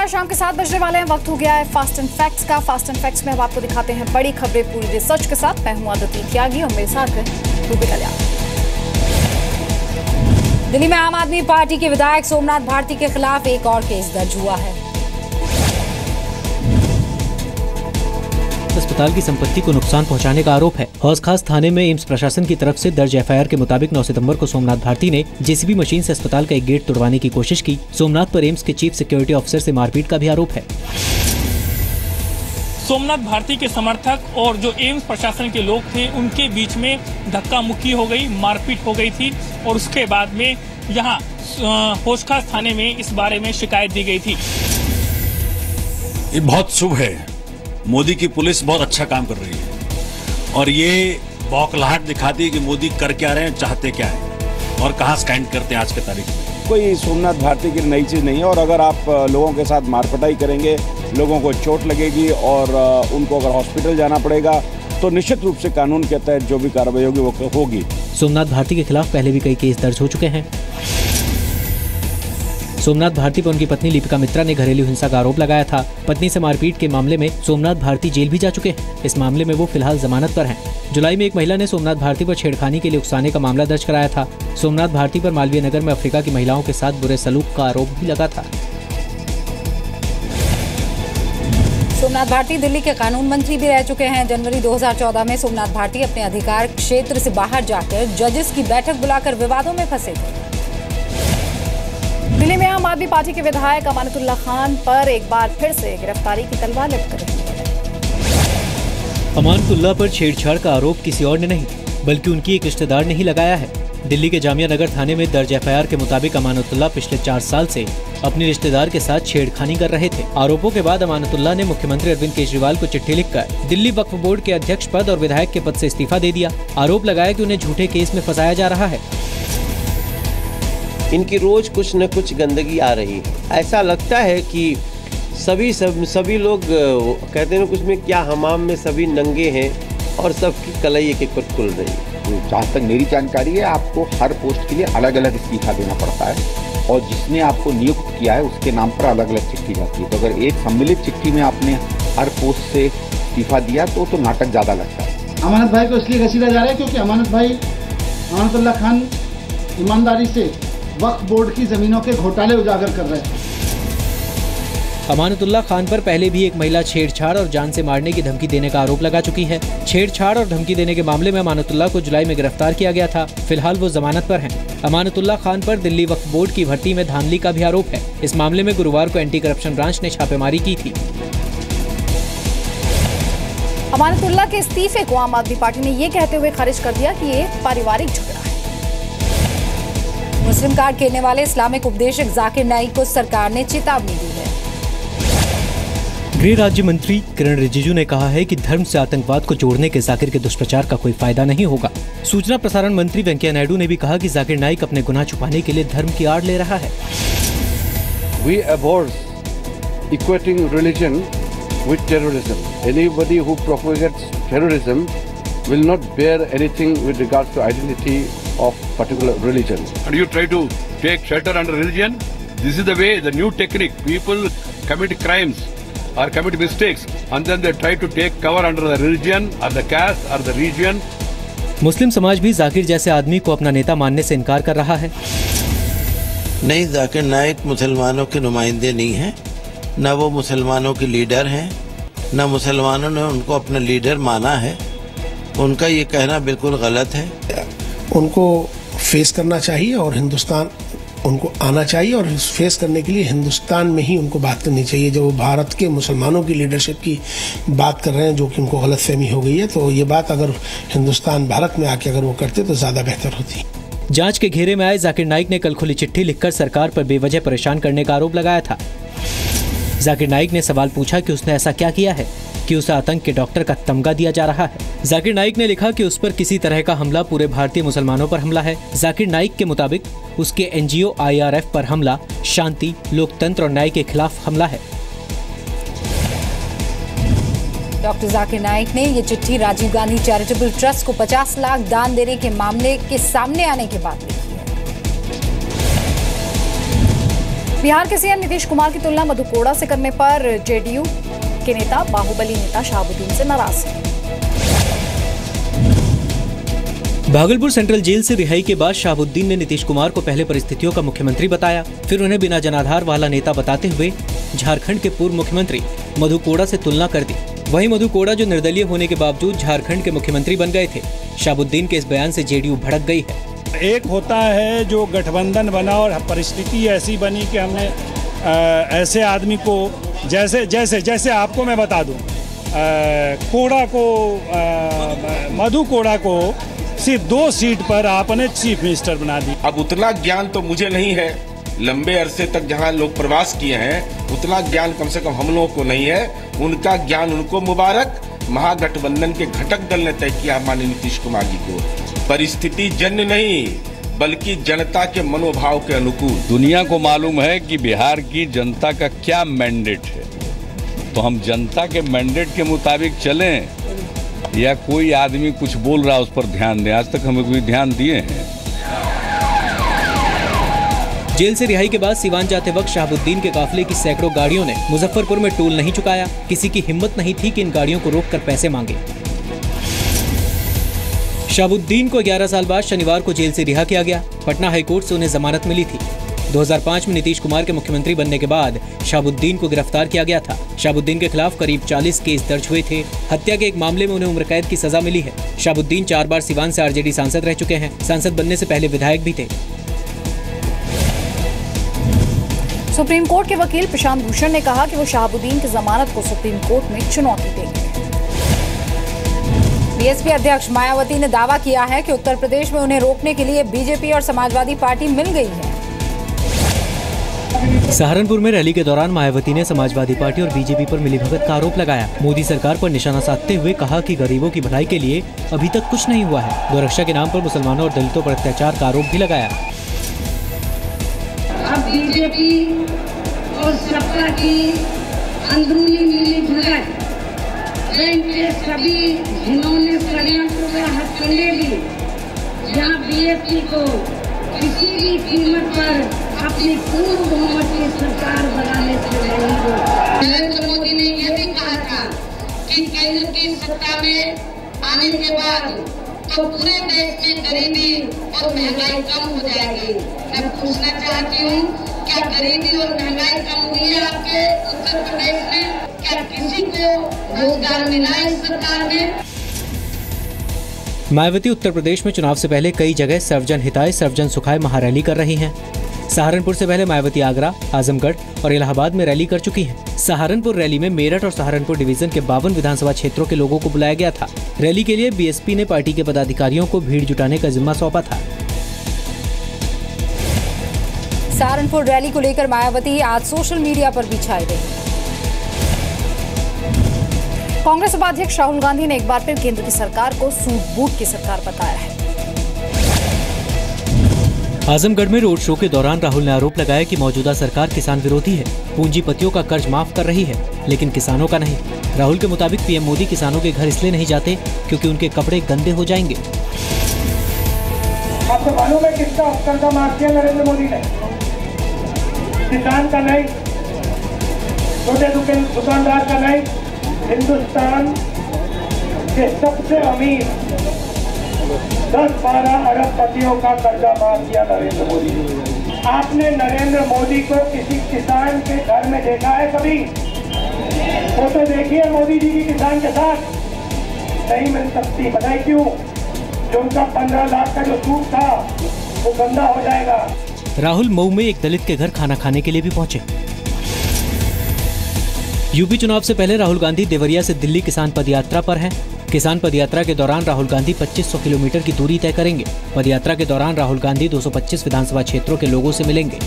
नमस्कार, शाम के 7 बजने वाले हैं। वक्त हो गया है फास्ट एंड फैक्ट्स का। फास्ट एंड फैक्ट्स में हम आपको दिखाते हैं बड़ी खबरें पूरी रिसर्च के साथ। मैं हूं अदिति त्यागी और मेरे साथ है रूबी कल्याण। दिल्ली में आम आदमी पार्टी के विधायक सोमनाथ भारती के खिलाफ एक और केस दर्ज हुआ है। अस्पताल की संपत्ति को नुकसान पहुंचाने का आरोप है। हौज खास थाने में एम्स प्रशासन की तरफ से दर्ज एफआईआर के मुताबिक 9 सितंबर को सोमनाथ भारती ने जेसीबी मशीन से अस्पताल का एक गेट तोड़वाने की कोशिश की। सोमनाथ पर एम्स के चीफ सिक्योरिटी ऑफिसर से मारपीट का भी आरोप है। सोमनाथ भारती के समर्थक और जो एम्स प्रशासन के लोग थे उनके बीच में धक्का मुक्की हो गई, मारपीट हो गई थी और उसके बाद में यहाँ हौज खास थाने में इस बारे में शिकायत दी गई थी। ये बहुत शुभ है। मोदी की पुलिस बहुत अच्छा काम कर रही है और ये बौखलाहट दिखाती है कि मोदी कर क्या रहे हैं, चाहते क्या है और कहाँ स्टैंड करते हैं आज के तारीख में। कोई सोमनाथ भारती की नई चीज़ नहीं है और अगर आप लोगों के साथ मारपिटाई करेंगे, लोगों को चोट लगेगी और उनको अगर हॉस्पिटल जाना पड़ेगा तो निश्चित रूप से कानून के तहत जो भी कार्रवाई होगी वो होगी। सोमनाथ भारती के खिलाफ पहले भी कई केस दर्ज हो चुके हैं। सोमनाथ भारती पर उनकी पत्नी लिपिका मित्रा ने घरेलू हिंसा का आरोप लगाया था। पत्नी से मारपीट के मामले में सोमनाथ भारती जेल भी जा चुके हैं। इस मामले में वो फिलहाल जमानत पर हैं। जुलाई में एक महिला ने सोमनाथ भारती पर छेड़खानी के लिए उकसाने का मामला दर्ज कराया था। सोमनाथ भारती पर मालवीय नगर में अफ्रीका की महिलाओं के साथ बुरे सलूक का आरोप भी लगा था। सोमनाथ भारती दिल्ली के कानून मंत्री भी रह चुके हैं। जनवरी 2014 में सोमनाथ भारती अपने अधिकार क्षेत्र से बाहर जाकर जजेस की बैठक बुलाकर विवादों में फंसे थे। दिल्ली में आम आदमी पार्टी के विधायक अमानतुल्लाह खान पर एक बार फिर से गिरफ्तारी की तलवार लटक रही है। अमानतुल्लाह पर छेड़छाड़ का आरोप किसी और ने नहीं बल्कि उनकी एक रिश्तेदार ने ही लगाया है। दिल्ली के जामिया नगर थाने में दर्ज एफआईआर के मुताबिक अमानतुल्लाह पिछले 4 साल से अपने रिश्तेदार के साथ छेड़खानी कर रहे थे। आरोपों के बाद अमानतुल्लाह ने मुख्यमंत्री अरविंद केजरीवाल को चिट्ठी लिखकर दिल्ली वक्फ बोर्ड के अध्यक्ष पद और विधायक के पद से इस्तीफा दे दिया। आरोप लगाया कि उन्हें झूठे केस में फंसाया जा रहा है। इनकी रोज कुछ न कुछ गंदगी आ रही है। ऐसा लगता है कि सभी लोग कहते हैं कुछ में क्या हमाम में सभी नंगे हैं और सबकी कलाई एक एक पर खुल रही है। जहाँ तक मेरी जानकारी है, आपको हर पोस्ट के लिए अलग अलग इस्तीफा देना पड़ता है और जिसने आपको नियुक्त किया है उसके नाम पर अलग अलग चिट्ठी जाती है। तो अगर एक सम्मिलित चिट्ठी में आपने हर पोस्ट से इस्तीफा दिया तो नाटक ज्यादा लगता है। अमानत भाई को इसलिए घसीटा जा रहा है क्योंकि अमानतुल्लाह खान ईमानदारी से वक्फ बोर्ड की जमीनों के घोटाले उजागर कर रहे हैं। अमानतुल्लाह खान पर पहले भी एक महिला छेड़छाड़ और जान से मारने की धमकी देने का आरोप लगा चुकी है। छेड़छाड़ और धमकी देने के मामले में अमानतुल्लाह को जुलाई में गिरफ्तार किया गया था। फिलहाल वो जमानत पर हैं। अमानतुल्लाह खान पर दिल्ली वक्फ बोर्ड की भर्ती में धांधली का भी आरोप है। इस मामले में गुरुवार को एंटी करप्शन ब्रांच ने छापेमारी की थी। अमानतुल्लाह के इस्तीफे को आम आदमी पार्टी ने ये कहते हुए खारिज कर दिया कि ये पारिवारिक झगड़ा है। मुस्लिम कार्ड खेलने वाले इस्लामिक उपदेशक जाकिर नाइक को सरकार ने चेतावनी दी है। गृह राज्य मंत्री किरण रिजिजू ने कहा है कि धर्म से आतंकवाद को जोड़ने के जाकिर के दुष्प्रचार का कोई फायदा नहीं होगा। सूचना प्रसारण मंत्री वेंकैया नायडू ने भी कहा कि जाकिर नाइक अपने गुनाह छुपाने के लिए धर्म की आड़ ले रहा है। We abhor equating religion with terrorism. Anybody who propagates terrorism will not bear anything with regards to identity of particular religion. And you try to take shelter under religion? This is the way, the new technique. People commit crimes or commit mistakes and then they try to take cover under the religion or the caste or the region. मुस्लिम समाज भी जाकिर जैसे आदमी को अपना नेता मानने से इनकार कर रहा है। नहीं, जाकिर नाइक मुसलमानों के नुमाइंदे नहीं हैं, न वो मुसलमानों के लीडर हैं, न मुसलमानों ने उनको अपना लीडर माना है। उनका ये कहना बिल्कुल गलत है। उनको फेस करना चाहिए और हिंदुस्तान उनको आना चाहिए और फेस करने के लिए हिंदुस्तान में ही उनको बात करनी चाहिए। जब वो भारत के मुसलमानों की लीडरशिप की बात कर रहे हैं जो कि उनको गलतफहमी हो गई है, तो ये बात अगर हिंदुस्तान भारत में आके अगर वो करते तो ज़्यादा बेहतर होती। जांच के घेरे में आए जाकिर नाइक ने कल खुली चिट्ठी लिखकर सरकार पर बेवजह परेशान करने का आरोप लगाया था। जाकिर नाइक ने सवाल पूछा कि उसने ऐसा क्या किया है कि उसे आतंक के डॉक्टर का तमगा दिया जा रहा है। जाकिर नाइक ने लिखा कि उस पर किसी तरह का हमला पूरे भारतीय मुसलमानों पर हमला है। जाकिर नाइक के मुताबिक उसके एनजीओ IRF पर हमला शांति, लोकतंत्र और न्याय के खिलाफ हमला है। डॉक्टर जाकिर नाइक ने ये चिट्ठी राजीव गांधी चैरिटेबल ट्रस्ट को 50 लाख दान देने के मामले के सामने आने के बाद लिखी है। बिहार के सीएम नीतीश कुमार की तुलना मधु कोड़ा से करने पर जेडीयू के नेता बाहुबली नेता शहाबुद्दीन से नाराज हैं। भागलपुर सेंट्रल जेल से रिहाई के बाद शहाबुद्दीन ने नीतीश कुमार को पहले परिस्थितियों का मुख्यमंत्री बताया, फिर उन्हें बिना जनाधार वाला नेता बताते हुए झारखंड के पूर्व मुख्यमंत्री मधु कोड़ा से तुलना कर दी। वहीं मधु कोड़ा जो निर्दलीय होने के बावजूद झारखंड के मुख्यमंत्री बन गए थे। शहाबुद्दीन के इस बयान से जेडीयू भड़क गई है। एक होता है जो गठबंधन बना और परिस्थिति ऐसी बनी कि हमने ऐसे आदमी को जैसे आपको मैं बता दूं, कोड़ा को मधु कोड़ा को सिर्फ 2 सीट पर आपने चीफ मिनिस्टर बना दी। अब उतना ज्ञान तो मुझे नहीं है, लंबे अरसे तक जहां लोग प्रवास किए हैं उतना ज्ञान कम से कम हम लोगों को नहीं है। उनका ज्ञान उनको मुबारक। महागठबंधन के घटक दल ने तय किया माननीय नीतीश कुमार जी को, परिस्थिति जन्य नहीं बल्कि जनता के मनोभाव के अनुकूल। दुनिया को मालूम है कि बिहार की जनता का क्या मैंडेट है, तो हम जनता के मैंडेट के मुताबिक चलें या कोई आदमी कुछ बोल रहा है उस पर ध्यान दें। आज तक हमें कोई ध्यान दिए हैं? जेल से रिहाई के बाद सिवान जाते वक्त शहाबुद्दीन के काफिले की सैकड़ों गाड़ियों ने मुजफ्फरपुर में टोल नहीं चुकाया। किसी की हिम्मत नहीं थी कि इन गाड़ियों को रोककर पैसे मांगे। शहाबुद्दीन को 11 साल बाद शनिवार को जेल से रिहा किया गया। पटना हाईकोर्ट से उन्हें जमानत मिली थी। 2005 में नीतीश कुमार के मुख्यमंत्री बनने के बाद शहाबुद्दीन को गिरफ्तार किया गया था। शहाबुद्दीन के खिलाफ करीब 40 केस दर्ज हुए थे। हत्या के एक मामले में उन्हें उम्र कैद की सजा मिली है। शहाबुद्दीन 4 बार सिवान से आरजेडी सांसद रह चुके हैं। सांसद बनने से पहले विधायक भी थे। सुप्रीम कोर्ट के वकील प्रशांत भूषण ने कहा कि वो शहाबुद्दीन की जमानत को सुप्रीम कोर्ट में चुनौती देंगे। बीएसपी अध्यक्ष मायावती ने दावा किया है कि उत्तर प्रदेश में उन्हें रोकने के लिए बीजेपी और समाजवादी पार्टी मिल गई है। सहारनपुर में रैली के दौरान मायावती ने समाजवादी पार्टी और बीजेपी पर मिलीभगत का आरोप लगाया। मोदी सरकार पर निशाना साधते हुए कहा कि गरीबों की भलाई के लिए अभी तक कुछ नहीं हुआ है। गोरक्षा के नाम पर मुसलमानों और दलितों पर अत्याचार का आरोप भी लगाया। अब बीजेपी और सपा की अंदरूनी मिलीभगत के सभी जिन्होंने षड्यंत्र में हथकंडे लिए, जहाँ बीएसपी को किसी भी कीमत पर अपनी पूर्ण बहुमत की सरकार बनाने से नहीं रोका। नरेंद्र मोदी ने यह भी कहा था कि केंद्र की सत्ता में आने के बाद तो पूरे देश में गरीबी और महंगाई कम हो जाएगी। मैं पूछना चाहती हूँ, क्या गरीबी और महंगाई कम हुई है आपके उत्तर प्रदेश में? क्या किसी को रोजगार मिला है इस सरकार में? मायावती उत्तर प्रदेश में चुनाव से पहले कई जगह सर्वजन हिताय सर्वजन सुखाय महारैली कर रही हैं। सहारनपुर से पहले मायावती आगरा, आजमगढ़ और इलाहाबाद में रैली कर चुकी हैं। सहारनपुर रैली में मेरठ और सहारनपुर डिवीजन के 52 विधानसभा क्षेत्रों के लोगों को बुलाया गया था। रैली के लिए बीएसपी ने पार्टी के पदाधिकारियों को भीड़ जुटाने का जिम्मा सौंपा था। सहारनपुर रैली को लेकर मायावती आज सोशल मीडिया पर भी छाई रही। कांग्रेस उपाध्यक्ष राहुल गांधी ने एक बार फिर केंद्र की सरकार को सूट बूट की सरकार बताया है। आजमगढ़ में रोड शो के दौरान राहुल ने आरोप लगाया कि मौजूदा सरकार किसान विरोधी है, पूंजीपतियों का कर्ज माफ कर रही है लेकिन किसानों का नहीं। राहुल के मुताबिक पीएम मोदी किसानों के घर इसलिए नहीं जाते क्योंकि उनके कपड़े गंदे हो जाएंगे। आपको मालूम है किसका कर्जा माफ किया नरेंद्र मोदी ने? किसान का नहीं, छोटे दुकानदार का नहीं, हिंदुस्तान के सबसे अमीर 10-12 अरबपतियों का कर्जा माफ किया नरेंद्र मोदी ने। आपने नरेंद्र मोदी को किसी किसान के घर में देखा है कभी? फोटो देखिए मोदी जी की किसान के साथ, नहीं मिल सकती। बताइए क्यों? जो उनका 15 लाख का जो सूट था वो गंदा हो जाएगा। राहुल मऊ में एक दलित के घर खाना खाने के लिए भी पहुंचे। यूपी चुनाव से पहले राहुल गांधी देवरिया से दिल्ली किसान पदयात्रा पर हैं। किसान पदयात्रा के दौरान राहुल गांधी 2500 किलोमीटर की दूरी तय करेंगे। पदयात्रा के दौरान राहुल गांधी 225 विधानसभा क्षेत्रों के लोगों से मिलेंगे।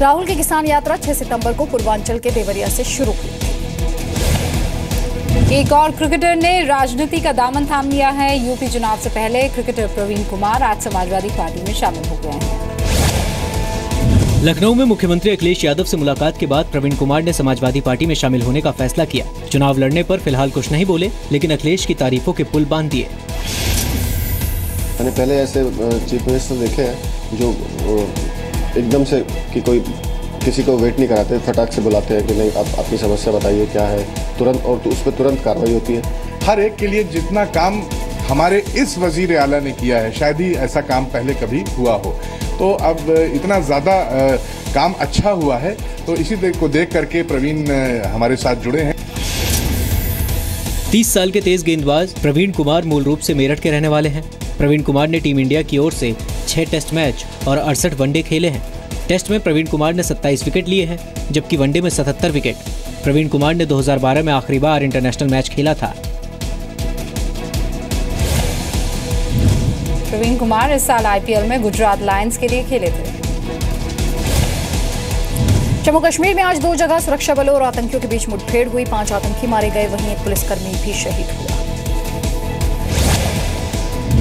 राहुल की किसान यात्रा 6 सितंबर को पूर्वांचल के देवरिया से शुरू हुई। एक और क्रिकेटर ने राजनीति का दामन थाम लिया है। यूपी चुनाव से पहले क्रिकेटर प्रवीण कुमार आज समाजवादी पार्टी में शामिल हो गए हैं। लखनऊ में मुख्यमंत्री अखिलेश यादव से मुलाकात के बाद प्रवीण कुमार ने समाजवादी पार्टी में शामिल होने का फैसला किया। चुनाव लड़ने पर फिलहाल कुछ नहीं बोले, लेकिन अखिलेश की तारीफों के पुल बांध दिए। मैंने पहले ऐसे चीफ मिनिस्टर देखे हैं जो एकदम से कि कोई किसी को वेट नहीं कराते, फटाक से बुलाते हैं कि नहीं आप अपनी समस्या बताइए क्या है, तुरंत, और तो उस पर तुरंत कार्रवाई होती है। हर एक के लिए जितना काम हमारे इस वजीर आला ने किया है, शायद ही ऐसा काम पहले कभी हुआ हो। तो अब इतना ज़्यादा काम अच्छा हुआ है, तो इसी को देख करके प्रवीण हमारे साथ जुड़े हैं। 30 साल के तेज गेंदबाज प्रवीण कुमार मूल रूप से मेरठ के रहने वाले हैं। प्रवीण कुमार ने टीम इंडिया की ओर से 6 टेस्ट मैच और 68 वनडे खेले हैं। टेस्ट में प्रवीण कुमार ने 27 विकेट लिए हैं, जबकि वनडे में 77 विकेट। प्रवीण कुमार ने 2012 में आखिरी बार इंटरनेशनल मैच खेला था। प्रवीण कुमार इस साल आईपीएल में गुजरात लायंस के लिए खेले थे। जम्मू कश्मीर में आज 2 जगह सुरक्षा बलों और आतंकियों के बीच मुठभेड़ हुई। 5 आतंकी मारे गए, वहीं एक पुलिसकर्मी भी शहीद हुआ।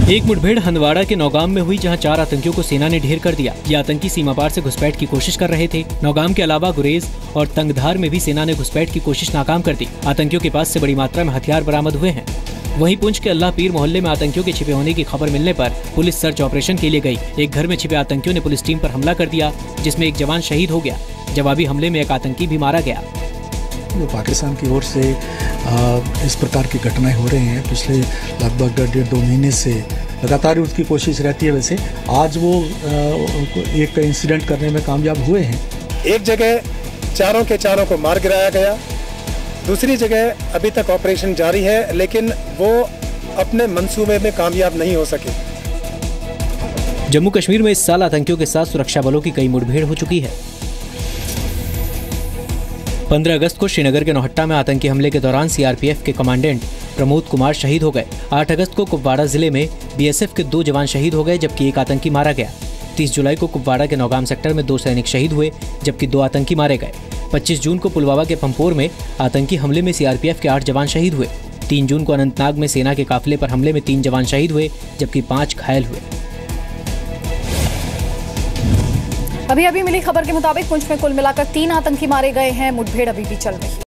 एक मुठभेड़ हंदवाड़ा के नौगाम में हुई, जहां 4 आतंकियों को सेना ने ढेर कर दिया। ये आतंकी सीमा पार से घुसपैठ की कोशिश कर रहे थे। नौगाम के अलावा गुरेज और तंगधार में भी सेना ने घुसपैठ की कोशिश नाकाम कर दी। आतंकियों के पास से बड़ी मात्रा में हथियार बरामद हुए हैं। वहीं पुंछ के अल्लाह पीर मोहल्ले में आतंकियों के छिपे होने की खबर मिलने पर पुलिस सर्च ऑपरेशन के लिए गई। एक घर में छिपे आतंकियों ने पुलिस टीम पर हमला कर दिया, जिसमें एक जवान शहीद हो गया। जवाबी हमले में एक आतंकी भी मारा गया। जो पाकिस्तान की ओर से इस प्रकार की घटनाएं हो रही हैं, पिछले लगभग 1.5-2 महीने से लगातार उसकी कोशिश रहती है। वैसे आज वो एक इंसिडेंट करने में कामयाब हुए हैं। एक जगह चारों के चारों को मार गिराया गया, दूसरी जगह अभी तक ऑपरेशन जारी है, लेकिन वो अपने मंसूबे में कामयाब नहीं हो सके। जम्मू कश्मीर में इस साल आतंकियों के साथ सुरक्षा बलों की कई मुठभेड़ हो चुकी है। 15 अगस्त को श्रीनगर के नौहट्टा में आतंकी हमले के दौरान सीआरपीएफ के कमांडेंट प्रमोद कुमार शहीद हो गए। 8 अगस्त को कुपवाड़ा जिले में बीएसएफ के 2 जवान शहीद हो गए, जबकि एक आतंकी मारा गया। 30 जुलाई को कुपवाड़ा के नौगाम सेक्टर में 2 सैनिक शहीद हुए, जबकि 2 आतंकी मारे गए। 25 जून को पुलवामा के पंपोर में आतंकी हमले में सीआरपीएफ के 8 जवान शहीद हुए। 3 जून को अनंतनाग में सेना के काफिले पर हमले में 3 जवान शहीद हुए, जबकि 5 घायल हुए। अभी मिली खबर के मुताबिक पुंछ में कुल मिलाकर 3 आतंकी मारे गए हैं। मुठभेड़ अभी भी चल रही है।